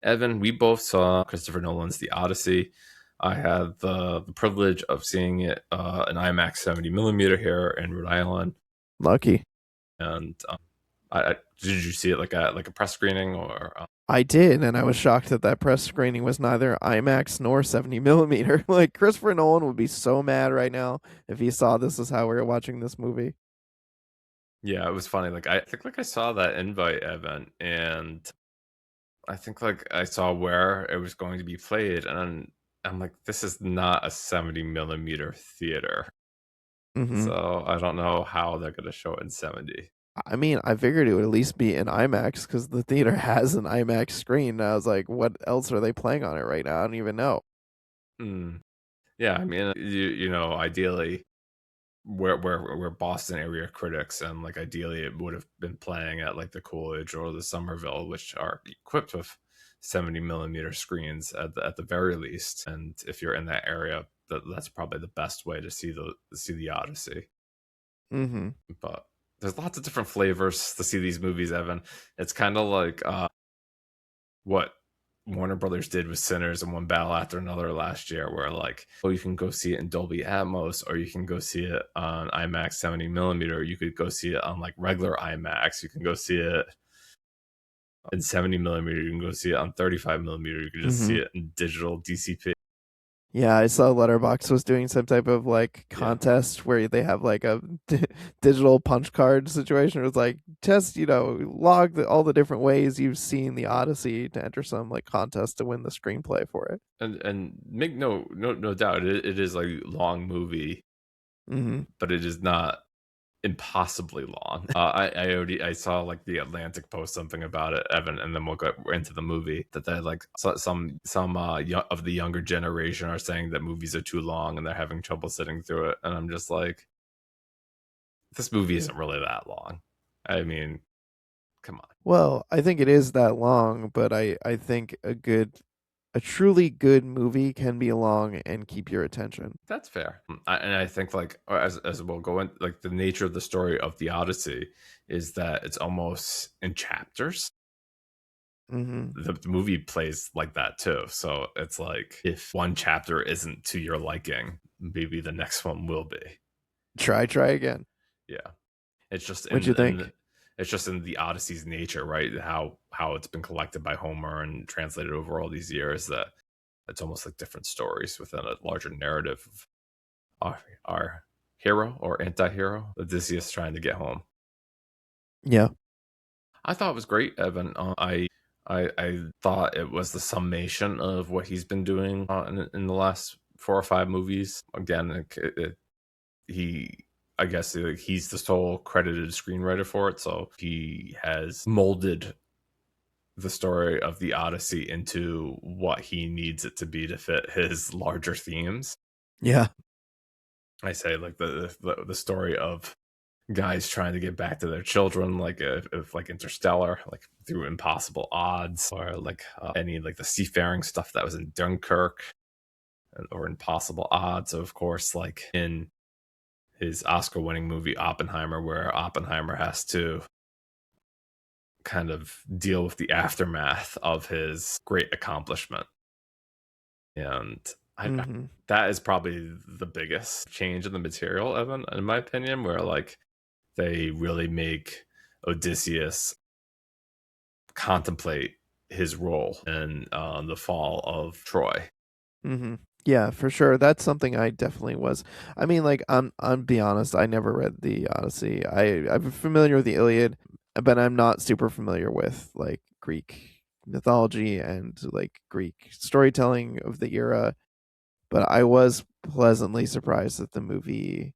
Evan, we both saw Christopher Nolan's The Odyssey. I had the privilege of seeing it in IMAX 70 millimeter here in Rhode Island. Lucky. And did you see it like a press screening or? I did, and I was shocked that that press screening was neither IMAX nor 70 millimeter. Like, Christopher Nolan would be so mad right now if he saw this is how we were watching this movie. Yeah, it was funny. Like I think like I saw that invite, Evan, and I think like I saw where it was going to be played, and I'm like, this is not a 70 millimeter theater. hmm So I don't know how they're going to show it in 70. I mean, I figured it would at least be in IMAX because the theater has an IMAX screen. And I was like, what else are they playing on it right now? I don't even know. Mm. Yeah, I mean, ideally, we're Boston area critics, and like ideally, it would have been playing at like the Coolidge or the Somerville, which are equipped with 70 millimeter screens at the very least. And if you're in that area, that's probably the best way to see the Odyssey. hmm But there's lots of different flavors to see these movies, Evan. It's kind of like what Warner Brothers did with Sinners and One Battle After Another last year, where like, oh, you can go see it in Dolby Atmos, or you can go see it on IMAX 70 millimeter, or you could go see it on like regular IMAX. You can go see it in 70 millimeter. You can go see it on 35 millimeter. You can just see hmm it in digital DCP. Yeah, I saw Letterbox was doing some type of like Yeah. contest where they have like a digital punch card situation. It was like just log all the different ways you've seen the Odyssey to enter some like contest to win the screenplay for it. And make no doubt, it is like a long movie, hmm but it is not impossibly long. I saw like the Atlantic post something about it, Evan, and then we'll go into the movie. That they like some of the younger generation are saying that movies are too long and they're having trouble sitting through it. And I'm just like, this movie isn't really that long. I mean, come on. Well, I think it is that long, but I think a truly good movie can be long and keep your attention. That's fair. And I think like as we'll go in, like the nature of the story of the Odyssey is that it's almost in chapters. hmm The movie plays like that too. So it's like if one chapter isn't to your liking, maybe the next one will be. Try again. Yeah, it's just What'd you in think? it's just in the Odyssey's nature, right? How it's been collected by Homer and translated over all these years, that it's almost like different stories within a larger narrative of our hero or anti-hero, Odysseus trying to get home. Yeah. I thought it was great, Evan. I thought it was the summation of what he's been doing in the last 4 or 5 movies. Again, he, I guess he's the sole credited screenwriter for it, so he has molded the story of the Odyssey into what he needs it to be to fit his larger themes. Yeah. I say like the story of guys trying to get back to their children, like if like Interstellar, like through impossible odds, or like any like the seafaring stuff that was in Dunkirk, or impossible odds. So of course, like in his Oscar-winning movie Oppenheimer, where Oppenheimer has to kind of deal with the aftermath of his great accomplishment, and hmm that is probably the biggest change in the material, Evan, in my opinion, where like they really make Odysseus contemplate his role in the fall of Troy. hmm Yeah, for sure. That's something I definitely was. I mean, like, I'm be honest. I never read the Odyssey. I'm familiar with the Iliad, but I'm not super familiar with like Greek mythology and like Greek storytelling of the era. But I was pleasantly surprised that the movie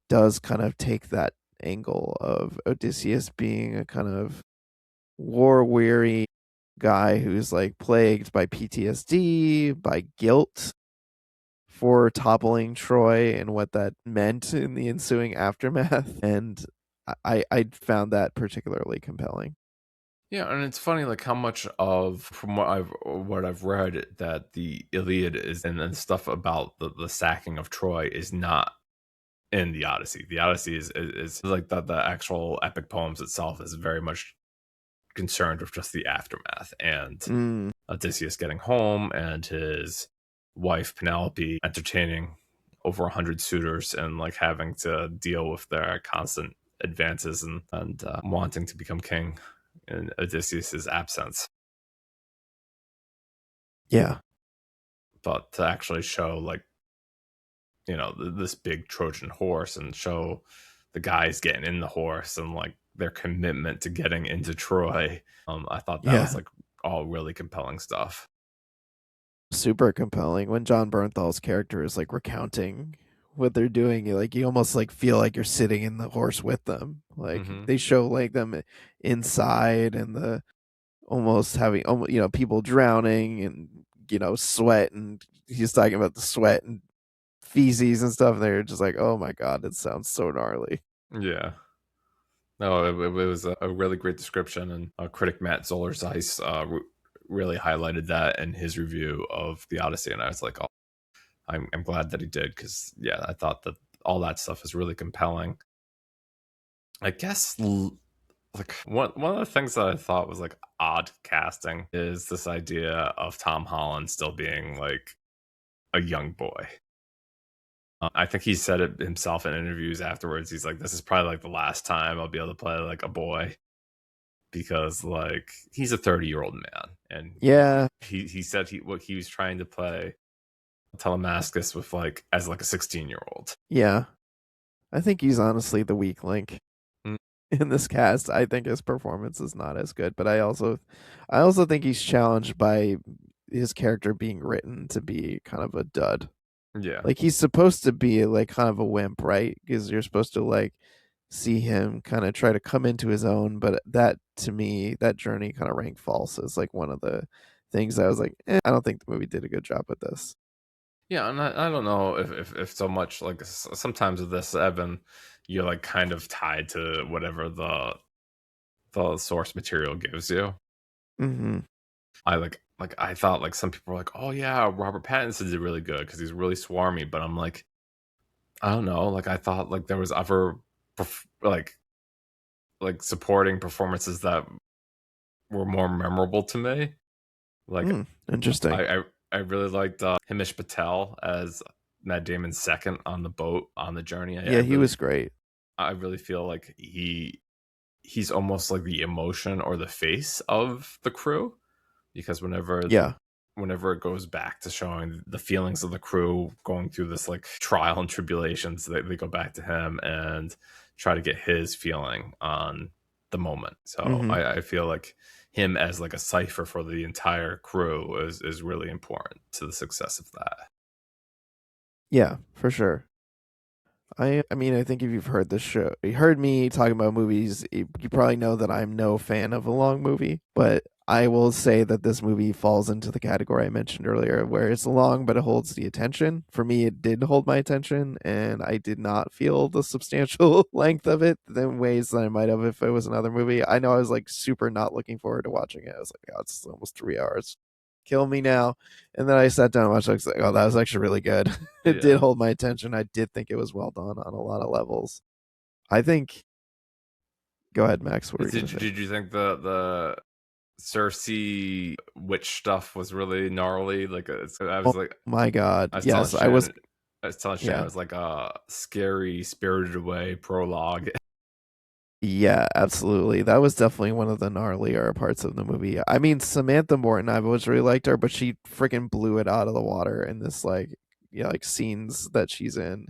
does kind of take that angle of Odysseus being a kind of war weary guy who's like plagued by PTSD, by guilt for toppling Troy and what that meant in the ensuing aftermath. And I found that particularly compelling. Yeah, and it's funny like how much of from what I've read that the Iliad is and stuff about the sacking of Troy is not in the Odyssey. The Odyssey is like the actual epic poems itself is very much concerned with just the aftermath and Mm. Odysseus getting home and his wife Penelope entertaining over 100 suitors and like having to deal with their constant advances and wanting to become king in Odysseus's absence. Yeah. But to actually show like, this big Trojan horse and show the guys getting in the horse and like their commitment to getting into Troy, I thought that was Yeah. like all really compelling stuff. Super compelling when John Bernthal's character is like recounting what they're doing. You almost like feel like you're sitting in the horse with them. Like Hmm. they show like them inside and the almost having people drowning and sweat, and he's talking about the sweat and feces and stuff, and they're just like, oh my god, it sounds so gnarly. Yeah. No, it was a really great description, and critic Matt Zoller Zeiss really highlighted that in his review of the Odyssey, and I was like, oh, I'm glad that he did because yeah, I thought that all that stuff is really compelling. I guess like one of the things that I thought was like odd casting is this idea of Tom Holland still being like a young boy. I think he said it himself in interviews afterwards. He's like, "This is probably like the last time I'll be able to play like a boy because like he's a 30-year-old man." And Yeah. he said he was trying to play Telemascus with like as like a 16-year-old. Yeah, I think he's honestly the weak link Mm, in this cast. I think his performance is not as good, but I also think he's challenged by his character being written to be kind of a dud. yeah, Like he's supposed to be like kind of a wimp, right? Because you're supposed to like see him kind of try to come into his own, but that to me, that journey kind of ranked false as like one of the things I was like, I don't think the movie did a good job with this. yeah, and I don't know if so much like sometimes with this Evan, you're like kind of tied to whatever the source material gives you. Mm-hmm. I I thought like some people were like, oh yeah, Robert Pattinson did really good because he's really swarmy, but I'm like, I don't know, like I thought like there was other like supporting performances that were more memorable to me. Like Interesting. I really liked Himish Patel as Matt Damon's second on the boat on the journey. Yeah, he was great. I really feel like he's almost like the emotion or the face of the crew because Yeah. whenever it goes back to showing the feelings of the crew going through this like trial and tribulations, they go back to him and try to get his feeling on the moment. So Mm-hmm. I feel like him as like a cipher for the entire crew is really important to the success of that. Yeah, for sure. I mean, I think if you've heard this show, you heard me talking about movies, you probably know that I'm no fan of a long movie, but I will say that this movie falls into the category I mentioned earlier, where it's long, but it holds the attention. For me, it did hold my attention, and I did not feel the substantial length of it in ways that I might have if it was another movie. I know I was like super not looking forward to watching it. I was like, oh, it's almost 3 hours. Kill me now. And then I sat down and watched it. I was like, oh, that was actually really good. It did Yeah. hold my attention. I did think it was well done on a lot of levels. I think. Go ahead, Max. What were you gonna say? Did you think the Cersei witch stuff was really gnarly? Like I Oh was like my god. I was telling Yes, I was. Shannon, I was telling Shannon, it Yeah, was like a scary, Spirited Away prologue. yeah, absolutely. That was definitely one of the gnarlier parts of the movie. I mean, Samantha Morton, I've always really liked her, but she freaking blew it out of the water in this like, yeah, like scenes that she's in.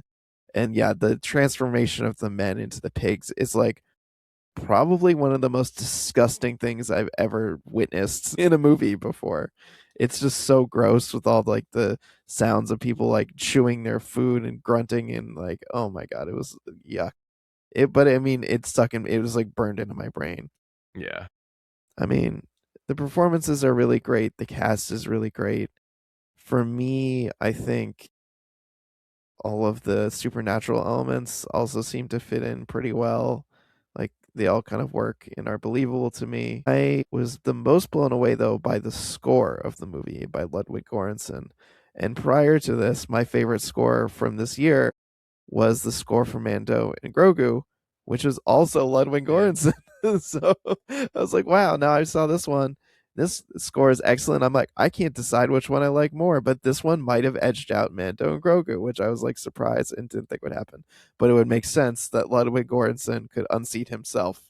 And yeah, the transformation of the men into the pigs is like probably one of the most disgusting things I've ever witnessed in a movie before. It's just so gross with all like the sounds of people like chewing their food and grunting and like, oh my god, it was yuck. But I mean, it stuck in. It was like burned into my brain. Yeah. I mean, the performances are really great. The cast is really great. For me, I think all of the supernatural elements also seem to fit in pretty well. Like they all kind of work and are believable to me. I was the most blown away though by the score of the movie by Ludwig Göransson. And prior to this, my favorite score from this year was the score for Mando and Grogu, which is also Ludwig Yeah. Göransson. So I was like, wow, now I saw this one. this score is excellent. I'm like, I can't decide which one I like more, but this one might have edged out Mando and Grogu, which I was like surprised and didn't think would happen. But it would make sense that Ludwig Göransson could unseat himself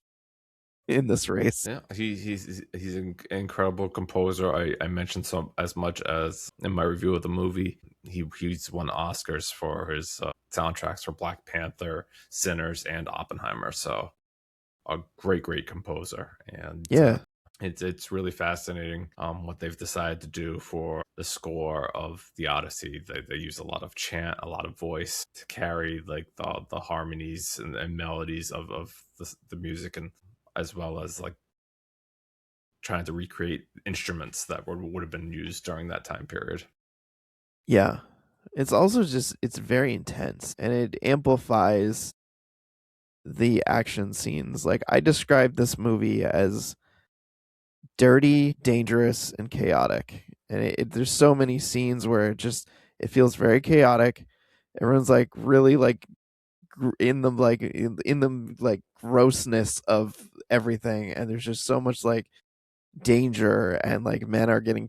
in this race. Yeah, he's an incredible composer. I mentioned some as much as in my review of the movie. He's won Oscars for his soundtracks for Black Panther, Sinners, and Oppenheimer. So a great composer, and Yeah, it's really fascinating what they've decided to do for the score of the Odyssey. They use a lot of chant, a lot of voice to carry like the harmonies and melodies of the music, and as well as like trying to recreate instruments that would have been used during that time period. yeah. It's also just it's very intense and it amplifies the action scenes. Like I described this movie as dirty, dangerous, and chaotic. And there's so many scenes where it feels very chaotic. Everyone's like really like in the like grossness of everything, and there's just so much like danger and like men are getting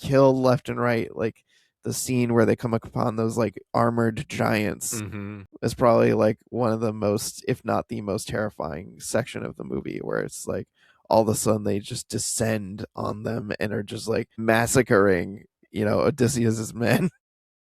killed left and right. Like the scene where they come upon those like armored giants Mm-hmm. is probably like one of the most, if not the most terrifying section of the movie, where it's like all of a sudden they just descend on them and are just like massacring Odysseus's men.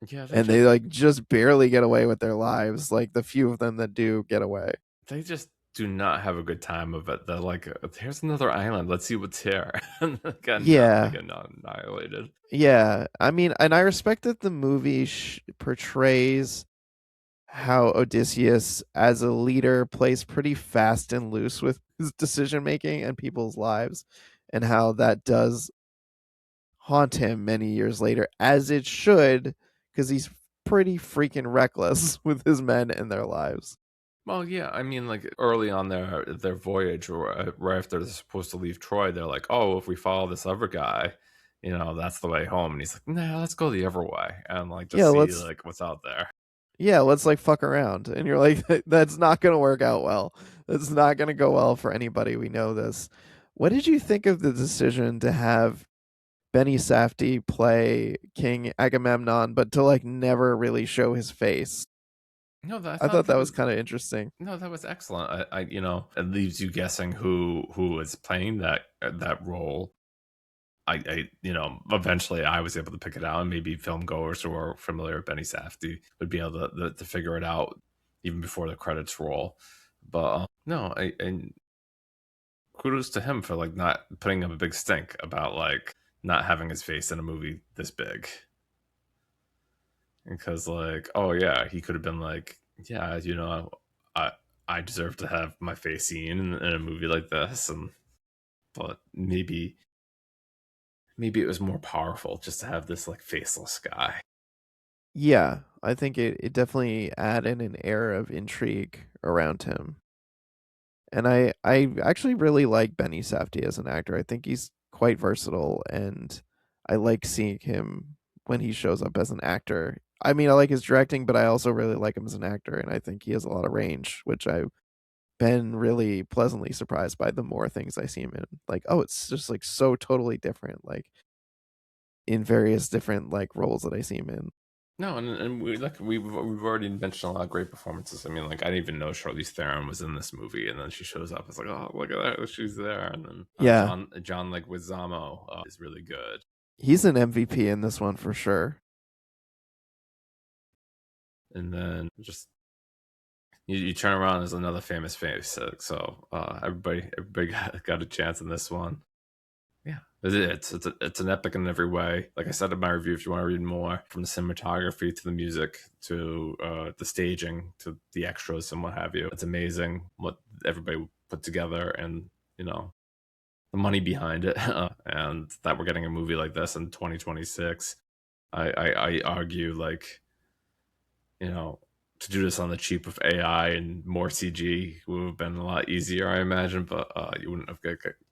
Yeah, they And just they like just barely get away with their lives, like the few of them that do get away. they just do not have a good time of it. They're like, here's another island. Let's see what's here, and they Yeah, get annihilated. yeah, I mean, and I respect that the movie portrays how Odysseus as a leader plays pretty fast and loose with his decision making and people's lives, and how that does haunt him many years later, as it should, because he's pretty freaking reckless with his men and their lives. Well, yeah, I mean, like early on their voyage, or right after they're supposed to leave Troy, they're like, "Oh, if we follow this other guy, that's the way home." And he's like, "Nah, let's go the other way and like Yeah, just see like what's out there." let's like fuck around. And you're like, that's not gonna work out well. That's not gonna go well for anybody. We know this. What did you think of the decision to have Benny Safdie play King Agamemnon, but to like never really show his face? No, I I thought thought that that was was kind of interesting. no, that was excellent. It leaves you guessing who is playing that role. Eventually I was able to pick it out, and maybe film goers who are familiar with Benny Safdie would be able to figure it out even before the credits roll. But no, I kudos to him for like not putting up a big stink about like not having his face in a movie this big. Because like, oh yeah, he could have been like, yeah, I I deserve to have my face seen in a movie like this, and but maybe it was more powerful just to have this like faceless guy. Yeah, I think it definitely added an air of intrigue around him. And I actually really like Benny Safdie as an actor. I think he's quite versatile, and I like seeing him when he shows up as an actor. I mean, I like his directing, but I also really like him as an actor, and I think he has a lot of range, which I've been really pleasantly surprised by the more things I see him in. Like, oh, it's just like so totally different, like in various different like roles that I see him in. No, and we've already mentioned a lot of great performances. I mean, like I didn't even know Charlize Theron was in this movie, and then she shows up. It's like, oh, look at that, she's there. And then Yeah, John Leguizamo is really good. he's an MVP in this one for sure. And then just you turn around, there's another famous face. So everybody got a chance in this one. Yeah, it's an epic in every way. Like I said in my review, if you want to read more, from the cinematography to the music to the staging to the extras and what have you, it's amazing what everybody put together, and the money behind it, and that we're getting a movie like this in 2026. I argue like you know to do this on the cheap with AI and more CG would have been a lot easier, I imagine, but you wouldn't have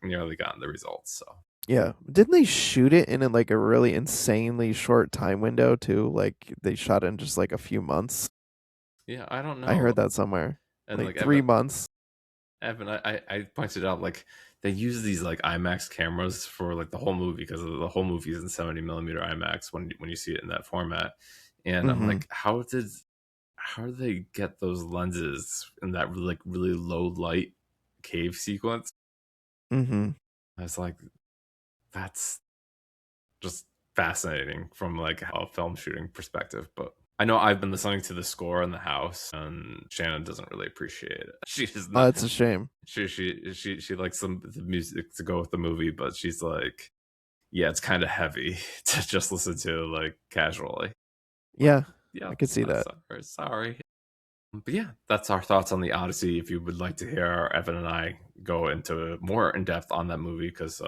nearly gotten the results. So. Yeah. Didn't they shoot it in like a really insanely short time window too? Like they shot it in just like a few months. Yeah, I don't I know. heard that somewhere. And Like like 3 months. Evan, I pointed out like they use these like IMAX cameras for like the whole movie, because the whole movie is in 70 millimeter IMAX when you see it in that format. And I'm Mm-hmm. like, how did they get those lenses in that like really low light cave sequence? Mm-hmm. I was like, that's just fascinating from like a film shooting perspective. But I know I've been listening to the score in the house, and Shannon doesn't really appreciate it. She is Oh, not. that's a shame. She likes the music to go with the movie, but she's like, yeah, it's kind of heavy to just listen to like casually. Like, Yeah, yeah, I could see that. sorry. But yeah, that's our thoughts on the Odyssey. If you would like to hear Evan and I go into more in depth on that movie, because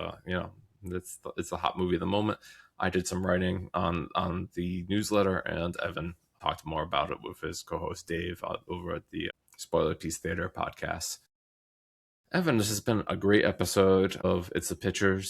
it's a hot movie at the moment. I did some writing on the newsletter, and Evan talked more about it with his co-host Dave over at the Spoiler Piece Theater podcast. Evan, this has been a great episode of It's the Pictures.